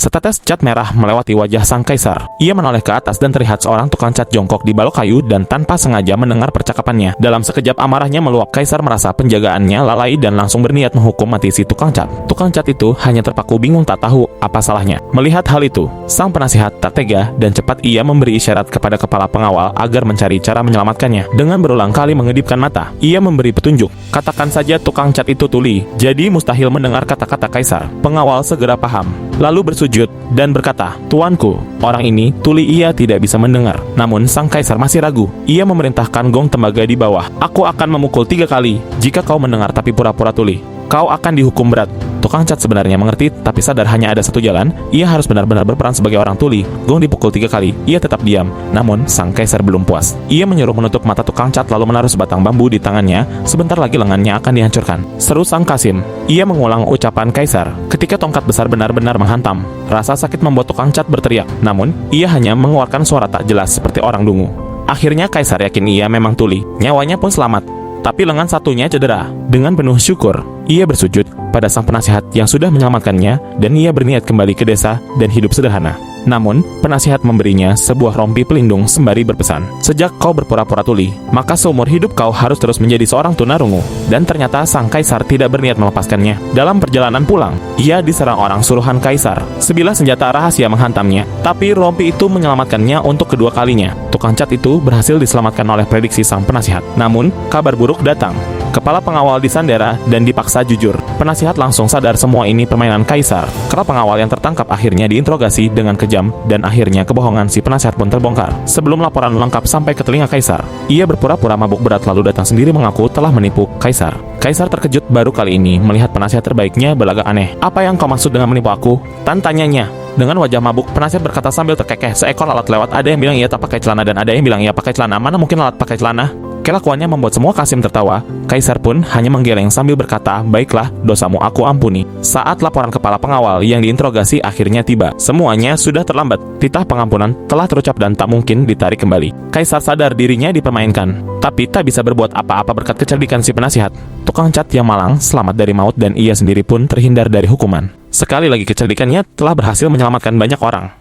Setetes cat merah melewati wajah sang kaisar. Ia menoleh ke atas dan terlihat seorang tukang cat jongkok di balok kayu dan tanpa sengaja mendengar percakapannya. Dalam sekejap amarahnya meluap, kaisar merasa penjagaannya lalai dan langsung berniat menghukum mati si tukang cat. Tukang cat itu hanya terpaku bingung tak tahu apa salahnya. Melihat hal itu, sang penasihat tak tega dan cepat ia memberi isyarat kepada kepala pengawal agar mencari cara menyelamatkannya. Dengan berulang kali mengedipkan mata, ia memberi petunjuk. Katakan saja tukang cat itu tuli, jadi mustahil mendengar kata-kata kaisar. Pengawal segera paham, lalu bersujud dan berkata, "Tuanku, orang ini tuli, ia tidak bisa mendengar." Namun sang kaisar masih ragu. Ia memerintahkan gong tembaga di bawah. "Aku akan memukul 3 kali. Jika kau mendengar tapi pura-pura tuli, kau akan dihukum berat." Tukang cat sebenarnya mengerti, tapi sadar hanya ada satu jalan. Ia harus benar-benar berperan sebagai orang tuli. Gong dipukul 3 kali. Ia tetap diam. Namun sang kaisar belum puas. Ia menyuruh menutup mata tukang cat lalu menaruh sebatang bambu di tangannya. Sebentar lagi lengannya akan dihancurkan. Seru sang Kasim. Ia mengulang ucapan kaisar. Ketika tongkat besar benar-benar menghantam, rasa sakit membuat tukang cat berteriak. Namun ia hanya mengeluarkan suara tak jelas seperti orang dungu. Akhirnya kaisar yakin ia memang tuli. Nyawanya pun selamat, tapi lengan satunya cedera. Dengan penuh syukur, ia bersujud pada sang penasihat yang sudah menyelamatkannya, dan ia berniat kembali ke desa dan hidup sederhana. Namun, penasihat memberinya sebuah rompi pelindung sembari berpesan, "Sejak kau berpura-pura tuli, maka seumur hidup kau harus terus menjadi seorang tunarungu." Dan ternyata sang kaisar tidak berniat melepaskannya. Dalam perjalanan pulang, ia diserang orang suruhan kaisar. Sebilah senjata rahasia menghantamnya, tapi rompi itu menyelamatkannya untuk kedua kalinya. Tukang cat itu berhasil diselamatkan oleh prediksi sang penasihat. Namun, kabar buruk datang. Kepala pengawal disandera dan dipaksa jujur. Penasihat langsung sadar semua ini permainan kaisar. Kepala pengawal yang tertangkap akhirnya diinterogasi dengan kejam, dan akhirnya kebohongan si penasihat pun terbongkar. Sebelum laporan lengkap sampai ke telinga kaisar, ia berpura-pura mabuk berat lalu datang sendiri mengaku telah menipu kaisar. Kaisar terkejut baru kali ini melihat penasihat terbaiknya berlagak aneh. "Apa yang kau maksud dengan menipu aku?" tanyanya. Dengan wajah mabuk, penasihat berkata sambil terkekeh, "Seekor lalat lewat, ada yang bilang ia tak pakai celana dan ada yang bilang ia pakai celana. Mana mungkin lalat pakai celana?" Kelakuannya membuat semua Kasim tertawa. Kaisar pun hanya menggeleng sambil berkata, "Baiklah, dosamu aku ampuni." Saat laporan kepala pengawal yang diinterogasi akhirnya tiba, semuanya sudah terlambat. Titah pengampunan telah terucap dan tak mungkin ditarik kembali. Kaisar sadar dirinya dipermainkan, tapi tak bisa berbuat apa-apa berkat kecerdikan si penasihat. Tukang cat yang malang selamat dari maut dan ia sendiri pun terhindar dari hukuman. Sekali lagi kecerdikannya telah berhasil menyelamatkan banyak orang.